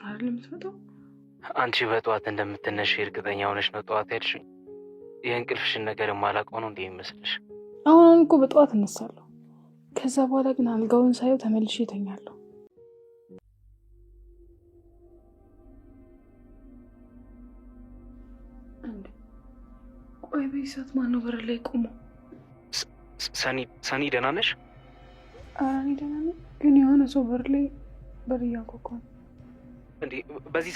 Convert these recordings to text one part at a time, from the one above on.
ነው አይደል የምትመጣው? አንቺ በጠዋት እንደምትነሽ እርግጠኛ ሆነሽ ነው ጠዋት ሄድሽኝ? የእንቅልፍሽን ነገር የማላውቀው ነው እንዴ ይመስልሽ? አሁን እኮ በጠዋት እነሳለሁ። ከዛ በኋላ ግን አልጋውን ሳየው ተመልሼ እተኛለሁ። ቆይ በዚህ ሰዓት ማነው በር ላይ ቆሞ? ሰኒ ደህና ነሽ? ኧረ እኔ ደህና ነኝ፣ ግን የሆነ ሰው በር እያንኳኳ ነው። እንዴ በዚህ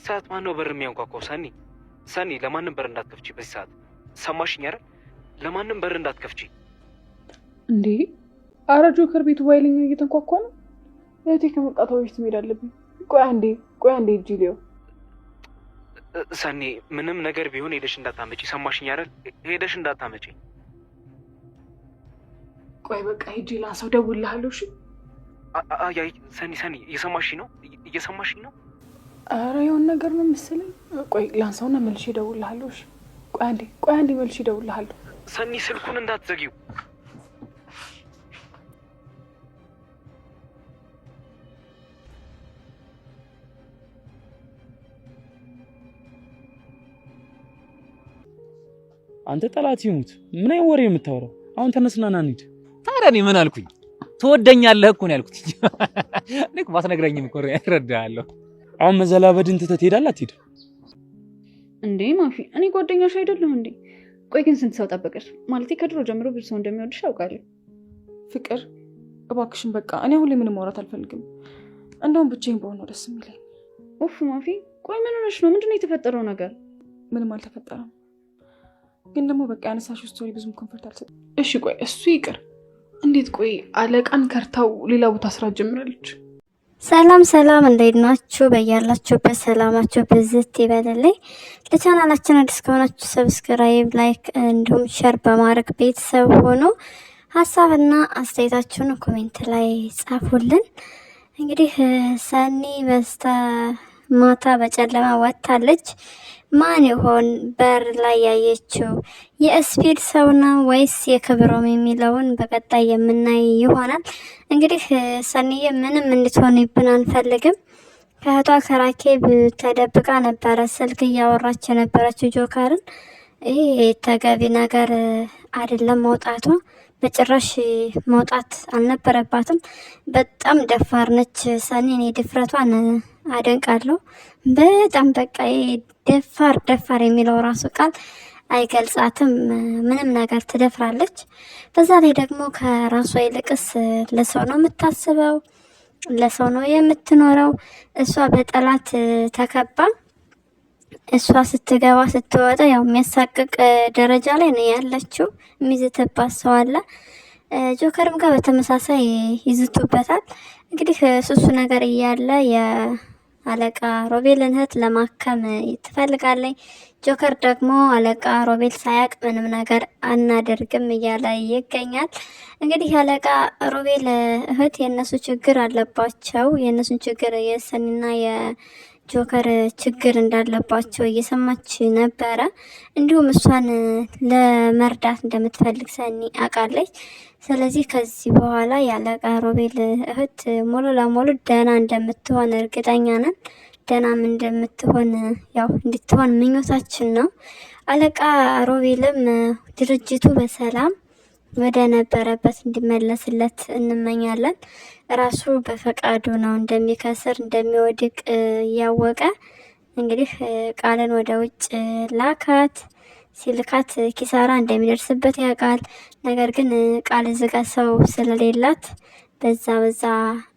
ሰዓት ማነው በር የሚያንኳኳው? ሰኒ ለማንም በር እንዳትከፍቺ በዚህ ሰዓት ሰማሽኝ አይደል? ለማንም በር እንዳትከፍቺ። እንዴ ኧረ ጆከር ቤቱ ባይለኛው እየተንኳኳ ነው። እህቴ ከመምጣቷ በፊት መሄድ አለብኝ። ቆይ አንዴ እጅ ሊው ሰኒ ምንም ነገር ቢሆን ሄደሽ እንዳታመጪ ሰማሽኝ አይደል? ሄደሽ እንዳታመጪ። ቆይ በቃ ሂጂ ላንሳው፣ ደውልልሃለሁ። እሺ አይ ሰኒ እየሰማሽኝ ነው? ኧረ የሆነ ነገር ነው መሰለኝ። ቆይ ላንሳውና መልሼ እደውልልሃለሁ። እሺ ቆይ አንዴ መልሼ እደውልልሃለሁ። ሰኒ ስልኩን እንዳትዘጊው። አንተ ጠላት ይሙት ምን አይነት ወሬ የምታወራው? አሁን ተነስና ና እንሂድ። ታዲያ እኔ ምን አልኩኝ? ትወደኛለህ እኮ ነው ያልኩት። እኔ እኮ ባትነግረኝም እኮ እረዳሃለሁ። አሁን መዘላበድን ትተህ ትሄዳለህ አትሄድም? እንዴ ማፊ እኔ ጓደኛሽ አይደለሁ እንዴ? ቆይ ግን ስንት ሰው ጠበቀሽ? ማለቴ ከድሮ ጀምሮ ብዙ ሰው እንደሚወድሽ አውቃለሁ። ፍቅር እባክሽን በቃ እኔ አሁን ላይ ምንም ማውራት አልፈልግም። እንደውም ብቻዬን በሆነ ደስ የሚለኝ። ኡፍ ማፊ ቆይ ምን ሆነሽ ነው? ምንድነው የተፈጠረው ነገር? ምንም አልተፈጠረም፣ ግን ደግሞ በቃ ያነሳሽው ስቶሪ ብዙም ኮንፈርት አልሰጠም። እሺ ቆይ እሱ ይቅር። እንዴት ቆይ አለቃን ከርታው ሌላ ቦታ ስራ ጀምራለች? ሰላም እንዴት ናችሁ? በያላችሁበት ሰላማችሁ ብዝት ይበልልኝ። ለቻናላችን አዲስ ከሆናችሁ ሰብስክራይብ፣ ላይክ እንዲሁም ሼር በማድረግ ቤተሰብ ሆኖ ሀሳብና አስተያየታችሁን ኮሜንት ላይ ጻፉልን። እንግዲህ ሰኒ በስተ ማታ በጨለማ ወጥታለች። ማን ይሆን በር ላይ ያየችው? የስፒድ ሰው ነው ወይስ የክብሮም የሚለውን በቀጣይ የምናይ ይሆናል። እንግዲህ ሰኒዬ ምንም እንድትሆንብን አንፈልግም። ከእህቷ ከራኬብ ተደብቃ ነበረ ስልክ እያወራች የነበረችው ጆከርን። ይሄ ተገቢ ነገር አይደለም መውጣቷ። በጭራሽ መውጣት አልነበረባትም። በጣም ደፋር ነች ሰኒ። እኔ ድፍረቷን አደንቃለሁ በጣም። በቃ ደፋር የሚለው ራሱ ቃል አይገልጻትም። ምንም ነገር ትደፍራለች። በዛ ላይ ደግሞ ከራሷ ይልቅስ ለሰው ነው የምታስበው፣ ለሰው ነው የምትኖረው። እሷ በጠላት ተከባ እሷ ስትገባ ስትወጣ ያው የሚያሳቅቅ ደረጃ ላይ ነው ያለችው። የሚዝትባት ሰው አለ። ጆከርም ጋር በተመሳሳይ ይዝቱበታል። እንግዲህ ሱሱ ነገር እያለ የአለቃ ሮቤልን እህት ለማከም ትፈልጋለች። ጆከር ደግሞ አለቃ ሮቤል ሳያቅ ምንም ነገር አናደርግም እያለ ይገኛል። እንግዲህ የአለቃ ሮቤል እህት የእነሱ ችግር አለባቸው። የእነሱን ችግር የሰኒና ጆከር ችግር እንዳለባቸው እየሰማች ነበረ። እንዲሁም እሷን ለመርዳት እንደምትፈልግ ሰኒ አውቃለች። ስለዚህ ከዚህ በኋላ የአለቃ ሮቤል እህት ሙሉ ለሙሉ ደህና እንደምትሆን እርግጠኛ ነን። ደህናም እንደምትሆን ያው እንድትሆን ምኞታችን ነው። አለቃ ሮቤልም ድርጅቱ በሰላም ወደ ነበረበት እንዲመለስለት እንመኛለን። ራሱ በፈቃዱ ነው እንደሚከስር እንደሚወድቅ እያወቀ እንግዲህ ቃልን ወደ ውጭ ላካት። ሲልካት ኪሳራ እንደሚደርስበት ያውቃል። ነገር ግን ቃል ዝጋ ሰው ስለሌላት በዛ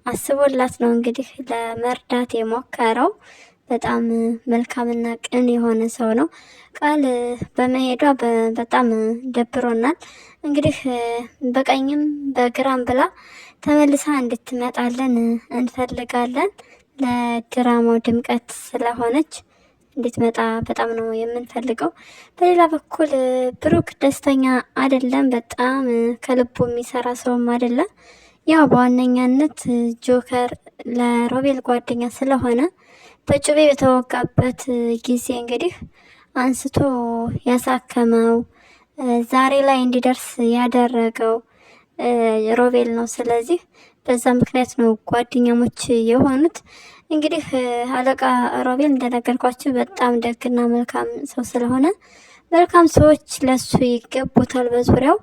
አስቦላት ነው እንግዲህ ለመርዳት የሞከረው። በጣም መልካምና ቅን የሆነ ሰው ነው። ቃል በመሄዷ በጣም ደብሮናል። እንግዲህ በቀኝም በግራም ብላ ተመልሳ እንድትመጣለን እንፈልጋለን። ለድራማው ድምቀት ስለሆነች እንድትመጣ በጣም ነው የምንፈልገው። በሌላ በኩል ብሩክ ደስተኛ አይደለም። በጣም ከልቡ የሚሰራ ሰውም አይደለም። ያው በዋነኛነት ጆከር ለሮቤል ጓደኛ ስለሆነ በጩቤ በተወጋበት ጊዜ እንግዲህ አንስቶ ያሳከመው ዛሬ ላይ እንዲደርስ ያደረገው ሮቤል ነው። ስለዚህ በዛ ምክንያት ነው ጓደኛሞች የሆኑት። እንግዲህ አለቃ ሮቤል እንደነገርኳችሁ በጣም ደግና መልካም ሰው ስለሆነ መልካም ሰዎች ለሱ ይገቡታል በዙሪያው።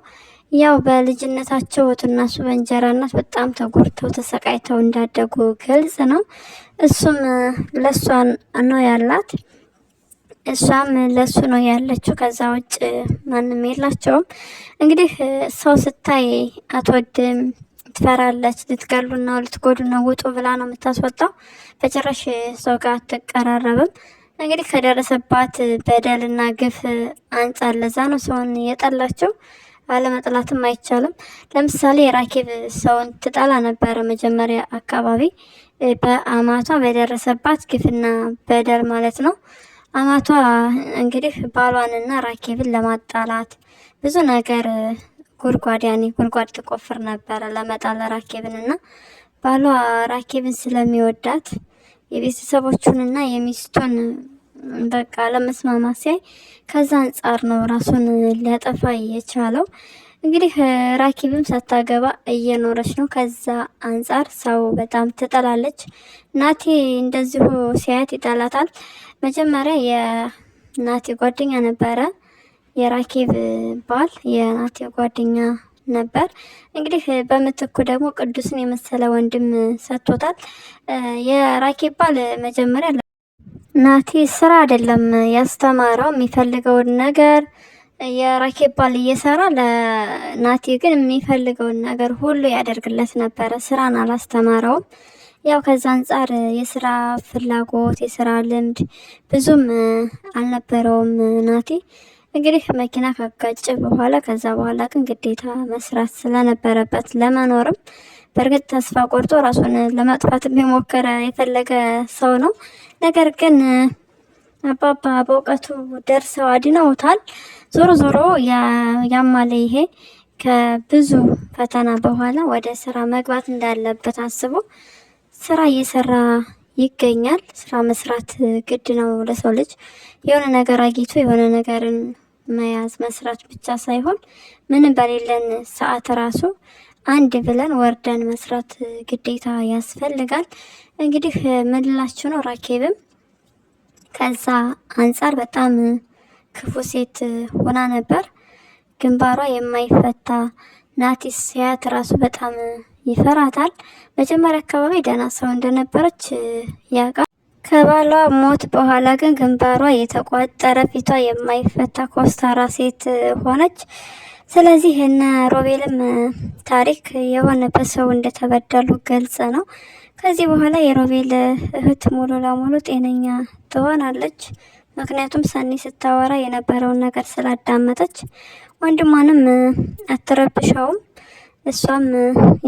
ያው በልጅነታቸው እነሱ በእንጀራ እናት በጣም ተጎድተው ተሰቃይተው እንዳደጉ ግልጽ ነው። እሱም ለሷ ነው ያላት፣ እሷም ለሱ ነው ያለችው። ከዛ ውጭ ማንም የላቸውም። እንግዲህ ሰው ስታይ አትወድም፣ ትፈራለች። ልትገሉ ነው ልትጎዱ ነው ውጡ ብላ ነው የምታስወጣው። በጭራሽ ሰው ጋር አትቀራረብም። እንግዲህ ከደረሰባት በደልና ግፍ አንጻር ለዛ ነው ሰውን የጠላቸው። አለመጥላትም አይቻልም። ለምሳሌ ራኬብ ሰውን ትጠላ ነበረ መጀመሪያ አካባቢ በአማቷ በደረሰባት ግፍና በደል ማለት ነው። አማቷ እንግዲህ ባሏንና ራኬብን ለማጣላት ብዙ ነገር ጉድጓድ ትቆፍር ነበረ ለመጣል ራኬብንና ባሏ ራኬብን ስለሚወዳት የቤተሰቦቹንና የሚስቱን በቃ ለመስማማት ሲያይ ከዛ አንጻር ነው ራሱን ሊያጠፋ የቻለው። እንግዲህ ራኬብም ሳታገባ እየኖረች ነው። ከዛ አንጻር ሰው በጣም ትጠላለች። ናቲ እንደዚሁ ሲያያት ይጠላታል። መጀመሪያ የናቲ ጓደኛ ነበረ፣ የራኬብ ባል የናቲ ጓደኛ ነበር። እንግዲህ በምትኩ ደግሞ ቅዱስን የመሰለ ወንድም ሰጥቶታል። የራኬብ ባል መጀመሪያ ናቲ ስራ አይደለም ያስተማረው የሚፈልገውን ነገር የራኬብ ባል እየሰራ ለናቲ ግን የሚፈልገውን ነገር ሁሉ ያደርግለት ነበረ። ስራን አላስተማረውም። ያው ከዛ አንጻር የስራ ፍላጎት የስራ ልምድ ብዙም አልነበረውም ናቲ። እንግዲህ መኪና ካጋጨ በኋላ ከዛ በኋላ ግን ግዴታ መስራት ስለነበረበት ለመኖርም በእርግጥ ተስፋ ቆርጦ ራሱን ለማጥፋት የሞከረ የፈለገ ሰው ነው። ነገር ግን አባባ በእውቀቱ ደርሰው አድነውታል። ዞሮ ዞሮ ያማለ ይሄ ከብዙ ፈተና በኋላ ወደ ስራ መግባት እንዳለበት አስቦ ስራ እየሰራ ይገኛል። ስራ መስራት ግድ ነው ለሰው ልጅ። የሆነ ነገር አግኝቶ የሆነ ነገርን መያዝ መስራት ብቻ ሳይሆን ምንም በሌለን ሰዓት ራሱ አንድ ብለን ወርደን መስራት ግዴታ ያስፈልጋል። እንግዲህ ምንላችሁ ነው ራኬብም ከዛ አንጻር በጣም ክፉ ሴት ሆና ነበር። ግንባሯ የማይፈታ ናቲስ ሲያት ራሱ በጣም ይፈራታል። መጀመሪያ አካባቢ ደህና ሰው እንደነበረች ያውቃል። ከባሏ ሞት በኋላ ግን ግንባሯ የተቋጠረ ፊቷ የማይፈታ ኮስታራ ሴት ሆነች። ስለዚህ እነ ሮቤልም ታሪክ የሆነ በሰው እንደተበደሉ ግልጽ ነው። ከዚህ በኋላ የሮቤል እህት ሙሉ ለሙሉ ጤነኛ ትሆናለች። ምክንያቱም ሰኒ ስታወራ የነበረውን ነገር ስላዳመጠች ወንድሟንም አትረብሸውም። እሷም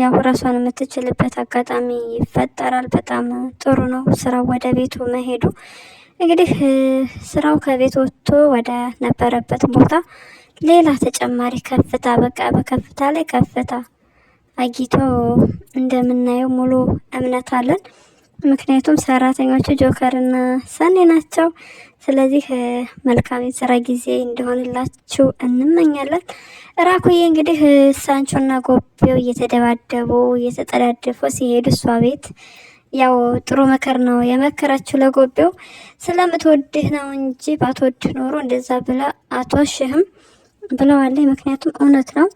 ያው ራሷን የምትችልበት አጋጣሚ ይፈጠራል። በጣም ጥሩ ነው ስራው ወደ ቤቱ መሄዱ። እንግዲህ ስራው ከቤት ወጥቶ ወደ ነበረበት ቦታ ሌላ ተጨማሪ ከፍታ በቃ በከፍታ ላይ ከፍታ አጊቶ እንደምናየው ሙሉ እምነት አለን። ምክንያቱም ሰራተኞቹ ጆከርና ሰኔ ናቸው። ስለዚህ መልካም የስራ ጊዜ እንዲሆንላችሁ እንመኛለን። ራኩዬ እንግዲህ ሳንቾና ጎቤው እየተደባደቡ እየተጠዳደፉ ሲሄዱ እሷ ቤት ያው ጥሩ ምክር ነው የመከራችሁ ለጎቤው። ስለምትወድህ ነው እንጂ ባትወድህ ኖሮ እንደዛ ብላ አትዋሽህም ብለዋለች። ምክንያቱም እውነት ነው።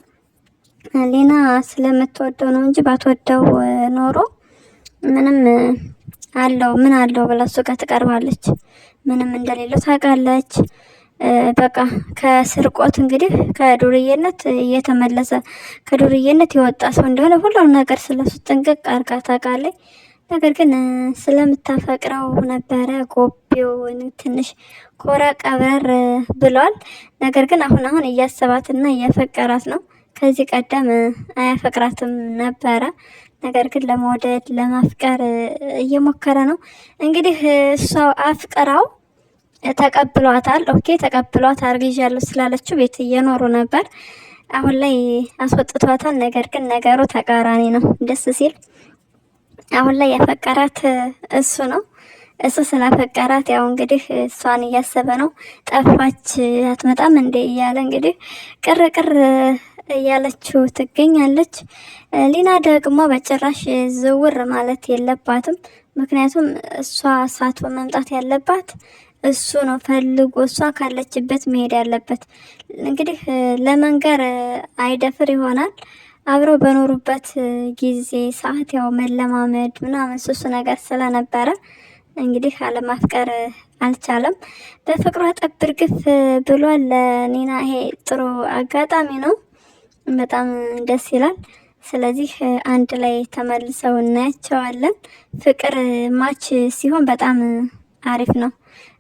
ሌና ስለምትወደው ነው እንጂ ባትወደው ኖሮ ምንም አለው ምን አለው ብላ እሱ ጋር ትቀርባለች። ምንም እንደሌለው ታውቃለች። በቃ ከስርቆት እንግዲህ ከዱርዬነት እየተመለሰ ከዱርዬነት የወጣ ሰው እንደሆነ ሁሉም ነገር ስለሱ ጥንቅቅ አርጋ ታውቃለች። ነገር ግን ስለምታፈቅረው ነበረ ጎቤው ትንሽ ኮራ ቀብረር ብሏል። ነገር ግን አሁን እያሰባትና እያፈቀራት ነው። ከዚህ ቀደም አያፈቅራትም ነበረ። ነገር ግን ለመውደድ ለማፍቀር እየሞከረ ነው። እንግዲህ እሷ አፍቅራው ተቀብሏታል። ኦኬ ተቀብሏት አርግዣለሁ ስላለችው ቤት እየኖሩ ነበር። አሁን ላይ አስወጥቷታል። ነገር ግን ነገሩ ተቃራኒ ነው። ደስ ሲል አሁን ላይ ያፈቀራት እሱ ነው። እሱ ስላፈቀራት ያው እንግዲህ እሷን እያሰበ ነው። ጠፋች አትመጣም እንዴ እያለ እንግዲህ ቅር እያለችው ትገኛለች። ሊና ደግሞ በጭራሽ ዝውር ማለት የለባትም። ምክንያቱም እሷ ሳትሆ መምጣት ያለባት እሱ ነው ፈልጎ እሷ ካለችበት መሄድ ያለበት። እንግዲህ ለመንገር አይደፍር ይሆናል። አብረው በኖሩበት ጊዜ ሰዓት ያው መለማመድ ምናምን ሱሱ ነገር ስለነበረ እንግዲህ አለማፍቀር አልቻለም። በፍቅሯ ጠብር ግፍ ብሏል ለኒና። ይሄ ጥሩ አጋጣሚ ነው፣ በጣም ደስ ይላል። ስለዚህ አንድ ላይ ተመልሰው እናያቸዋለን። ፍቅር ማች ሲሆን በጣም አሪፍ ነው።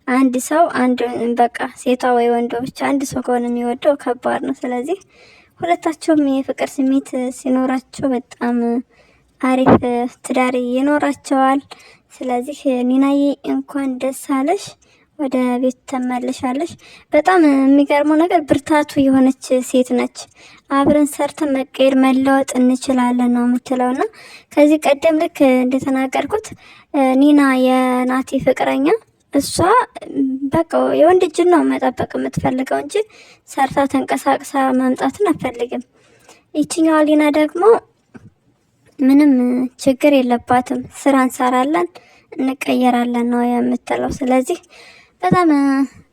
አንድ ሰው አንድ በቃ ሴቷ ወይ ወንዶ ብቻ አንድ ሰው ከሆነ የሚወደው ከባድ ነው። ስለዚህ ሁለታቸውም የፍቅር ስሜት ሲኖራቸው በጣም አሪፍ ትዳር ይኖራቸዋል። ስለዚህ ኒናዬ እንኳን ደስ አለሽ፣ ወደ ቤት ተመልሻለሽ። በጣም የሚገርመው ነገር ብርታቱ የሆነች ሴት ነች። አብረን ሰርተን መቀየር መለወጥ እንችላለን ነው የምትለውና ከዚህ ቀደም ልክ እንደተናገርኩት ኒና የናቲ ፍቅረኛ እሷ በቃ የወንድ እጅን ነው መጠበቅ የምትፈልገው እንጂ ሰርታ ተንቀሳቅሳ መምጣትን አትፈልግም። ይችኛዋ ሊና ደግሞ ምንም ችግር የለባትም፣ ስራ እንሰራለን እንቀየራለን ነው የምትለው። ስለዚህ በጣም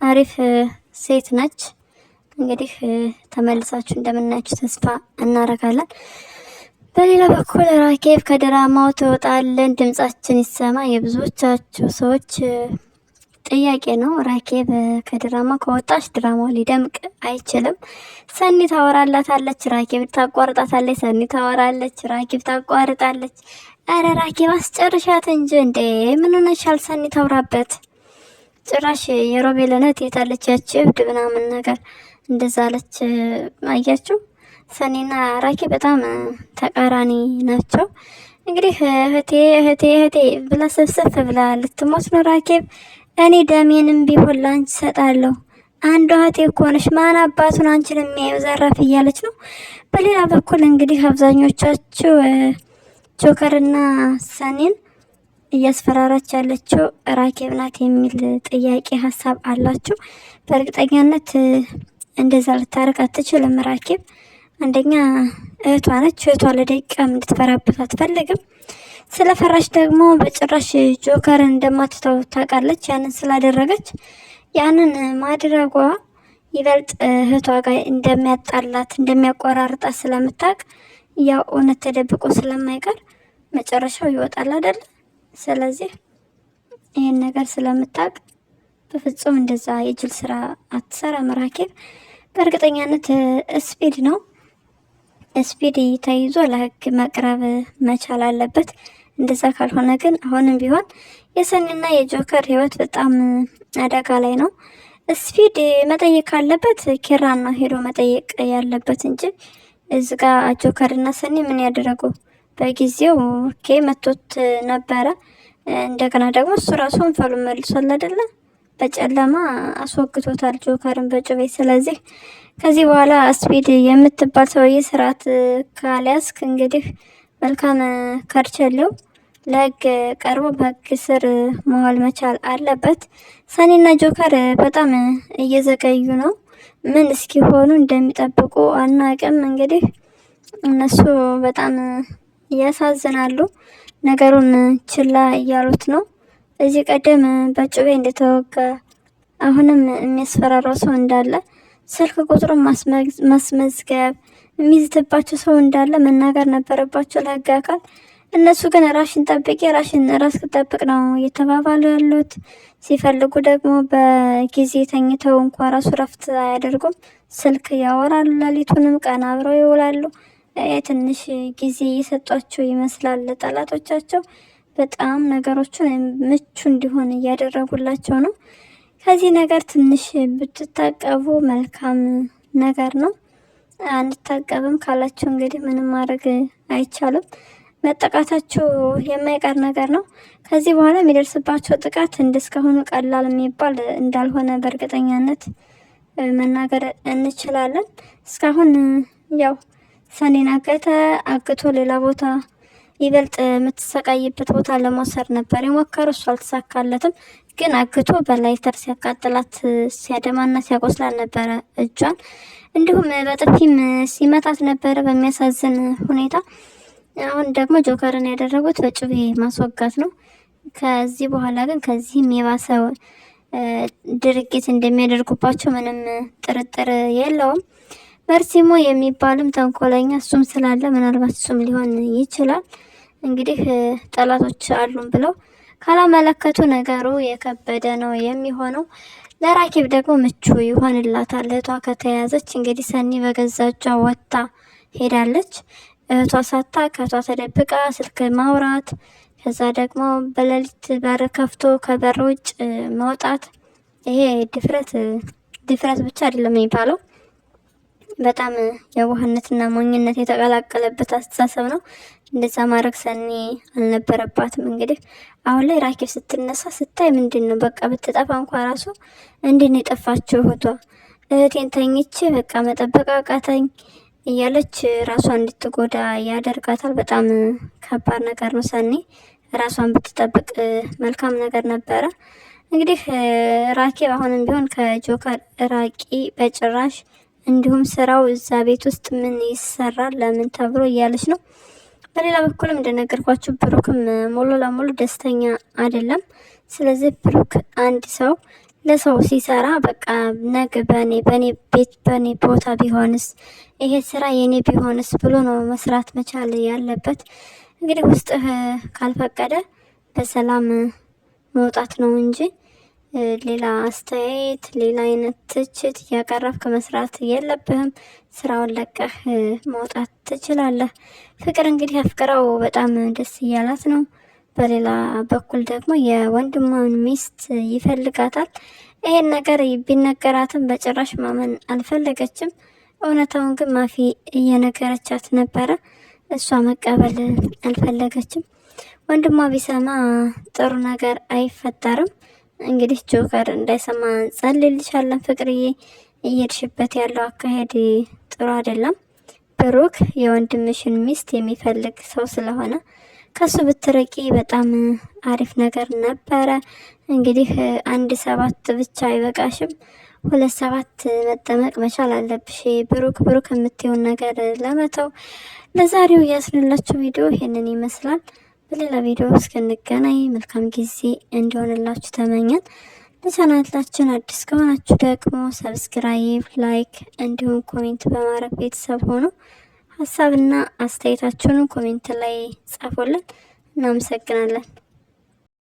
አሪፍ ሴት ነች። እንግዲህ ተመልሳችሁ እንደምናያችሁ ተስፋ እናረጋለን። በሌላ በኩል ራኬብ ከድራማው ትወጣለን፣ ድምጻችን ይሰማ የብዙዎቻችሁ ሰዎች ጥያቄ ነው። ራኬብ ከድራማ ከወጣች ድራማው ሊደምቅ አይችልም። ሰኒ ታወራላታለች፣ ራኬብ ታቋርጣታለች። ሰኒ ታወራለች፣ ራኬብ ታቋርጣለች። አረ ራኬብ አስጨርሻት እንጂ እንዴ! ምን ሆነሻል? ሰኒ ታውራበት። ጭራሽ የሮቤል እህት የታለች ያቺ እብድ ምናምን ነገር እንደዛ አለች። አያችሁ፣ ሰኒና ራኬብ በጣም ተቃራኒ ናቸው። እንግዲህ እህቴ እህቴ እህቴ ብላ ሰብሰብ ብላ ልትሞት ነው ራኬብ። እኔ ደሜንም ቢሆን ላንቺ ሰጣለሁ፣ አንዷ እህቴ እኮ ነሽ፣ ማን አባቱን አንቺን የሚያየው ዘራፍ እያለች ነው። በሌላ በኩል እንግዲህ አብዛኞቻችሁ ጆከርና ሰኒን እያስፈራራች ያለችው ራኬብ ናት የሚል ጥያቄ ሀሳብ አላችሁ። በእርግጠኛነት እንደዛ ልታረግ አትችልም ራኬብ። አንደኛ እህቷ ነች፣ እህቷ ለደቂቃም እንድትፈራበት አትፈልግም። ስለፈራሽ ደግሞ በጭራሽ ጆከርን እንደማትተው ታውቃለች። ያንን ስላደረገች ያንን ማድረጓ ይበልጥ እህቷ ጋር እንደሚያጣላት እንደሚያቆራርጣት ስለምታውቅ ያው እውነት ተደብቆ ስለማይቀር መጨረሻው ይወጣል አይደል? ስለዚህ ይህን ነገር ስለምታውቅ በፍጹም እንደዛ የጅል ስራ አትሰራም ራኬብ። በእርግጠኛነት ስፒድ ነው፣ ስፒድ ተይዞ ለህግ መቅረብ መቻል አለበት። እንደዛ ካልሆነ ግን አሁንም ቢሆን የሰኒና የጆከር ህይወት በጣም አደጋ ላይ ነው። ስፒድ መጠየቅ ካለበት ኪራን ነው ሄዶ መጠየቅ ያለበት እንጂ እዚ ጋ ጆከርና ሰኒ ምን ያደረጉ? በጊዜው መቶት ነበረ። እንደገና ደግሞ እሱ ራሱ እንፈሉ መልሷል አይደለ? በጨለማ አስወግቶታል ጆከርን በጩቤ። ስለዚህ ከዚህ በኋላ ስፒድ የምትባል ሰውዬ ስርዓት ካልያዝክ እንግዲህ መልካም ከርቸሌው ለህግ ቀርቦ በህግ ስር መዋል መቻል አለበት። ሰኒና ጆከር በጣም እየዘገዩ ነው። ምን እስኪሆኑ እንደሚጠብቁ አናቅም። እንግዲህ እነሱ በጣም ያሳዝናሉ። ነገሩን ችላ እያሉት ነው። እዚህ ቀደም በጩቤ እንደተወጋ አሁንም የሚያስፈራራው ሰው እንዳለ፣ ስልክ ቁጥሩን ማስመዝገብ የሚይዝትባቸው ሰው እንዳለ መናገር ነበረባቸው ለህግ አካል። እነሱ ግን ራሽን ጠብቂ ራሽን ራስክ ጠብቅ ነው እየተባባሉ ያሉት። ሲፈልጉ ደግሞ በጊዜ ተኝተው እንኳ ራሱ ረፍት አያደርጉም። ስልክ ያወራሉ፣ ሌሊቱንም ቀን አብረው ይውላሉ። ትንሽ ጊዜ እየሰጧቸው ይመስላል ጠላቶቻቸው። በጣም ነገሮችን ምቹ እንዲሆን እያደረጉላቸው ነው። ከዚህ ነገር ትንሽ ብትታቀቡ መልካም ነገር ነው። አንታቀብም ካላችሁ እንግዲህ ምንም ማድረግ አይቻልም። መጠቃታችሁ የማይቀር ነገር ነው። ከዚህ በኋላ የሚደርስባቸው ጥቃት እንደስካሁኑ ቀላል የሚባል እንዳልሆነ በእርግጠኛነት መናገር እንችላለን። እስካሁን ያው ሰኔን አግቶ ሌላ ቦታ ይበልጥ የምትሰቃይበት ቦታ ለመውሰድ ነበር የሞከረው። እሱ አልተሳካለትም። ግን አግቶ በላይተር ሲያቃጥላት ሲያደማና ሲያቆስላት ነበረ እጇን። እንዲሁም በጥፊም ሲመታት ነበረ በሚያሳዝን ሁኔታ። አሁን ደግሞ ጆከርን ያደረጉት በጩቤ ማስወጋት ነው። ከዚህ በኋላ ግን ከዚህም የባሰ ድርጊት እንደሚያደርጉባቸው ምንም ጥርጥር የለውም። መርሲሞ የሚባልም ተንኮለኛ እሱም ስላለ ምናልባት እሱም ሊሆን ይችላል። እንግዲህ ጠላቶች አሉን ብለው ካላመለከቱ ነገሩ የከበደ ነው የሚሆነው። ለራኬብ ደግሞ ምቹ ይሆንላታል። እህቷ ከተያዘች እንግዲህ ሰኒ በገዛ እጇ ወጥታ ሄዳለች። እህቷ ሳታ ከእህቷ ተደብቃ ስልክ ማውራት፣ ከዛ ደግሞ በሌሊት በር ከፍቶ ከበር ውጭ መውጣት። ይሄ ድፍረት ብቻ አይደለም የሚባለው፣ በጣም የዋህነትና ሞኝነት የተቀላቀለበት አስተሳሰብ ነው። እንደዛ ማድረግ ሰኒ አልነበረባትም። እንግዲህ አሁን ላይ ራኬብ ስትነሳ ስታይ ምንድን ነው በቃ ብትጠፋ እንኳ ራሱ እንድን የጠፋችው እህቴን ተኝቼ በቃ መጠበቅ አቃተኝ እያለች ራሷን እንድትጎዳ ያደርጋታል። በጣም ከባድ ነገር ነው። ሰኒ ራሷን ብትጠብቅ መልካም ነገር ነበረ። እንግዲህ ራኬብ አሁንም ቢሆን ከጆከር ራቂ በጭራሽ፣ እንዲሁም ስራው እዛ ቤት ውስጥ ምን ይሰራል ለምን ተብሎ እያለች ነው። በሌላ በኩልም እንደነገርኳችሁ ብሩክም ሙሉ ለሙሉ ደስተኛ አይደለም። ስለዚህ ብሩክ አንድ ሰው ለሰው ሲሰራ በቃ ነገ በኔ ቤት በኔ ቦታ ቢሆንስ ይሄ ስራ የኔ ቢሆንስ ብሎ ነው መስራት መቻል ያለበት። እንግዲህ ውስጥህ ካልፈቀደ በሰላም መውጣት ነው እንጂ ሌላ አስተያየት፣ ሌላ አይነት ትችት እያቀረብክ መስራት የለብህም። ስራውን ለቀህ መውጣት ትችላለህ። ፍቅር እንግዲህ አፍቅራው በጣም ደስ እያላት ነው። በሌላ በኩል ደግሞ የወንድሟን ሚስት ይፈልጋታል። ይሄን ነገር ቢነገራትም በጭራሽ ማመን አልፈለገችም። እውነታውን ግን ማፊ እየነገረቻት ነበረ። እሷ መቀበል አልፈለገችም። ወንድሟ ቢሰማ ጥሩ ነገር አይፈጠርም። እንግዲህ ጆከር እንዳይሰማ ጸልይልሻለን ፍቅርዬ፣ እየሄድሽበት ያለው አካሄድ ጥሩ አይደለም። ብሩክ የወንድምሽን ሚስት የሚፈልግ ሰው ስለሆነ ከሱ ብትርቂ በጣም አሪፍ ነገር ነበረ። እንግዲህ 1 7 ብቻ አይበቃሽም፣ 2 7 መጠመቅ መቻል አለብሽ። ብሩክ የምትይውን ነገር ለመተው። ለዛሬው ያስንላችሁ ቪዲዮ ይሄንን ይመስላል። በሌላ ቪዲዮ እስክንገናኝ መልካም ጊዜ እንዲሆንላችሁ ተመኘን። ለቻናላችን አዲስ ከሆናችሁ ደግሞ ሰብስክራይብ፣ ላይክ እንዲሁም ኮሜንት በማድረግ ቤተሰብ ሆኑ። ሀሳብና አስተያየታችሁን ኮሜንት ላይ ጻፉልን። እናመሰግናለን።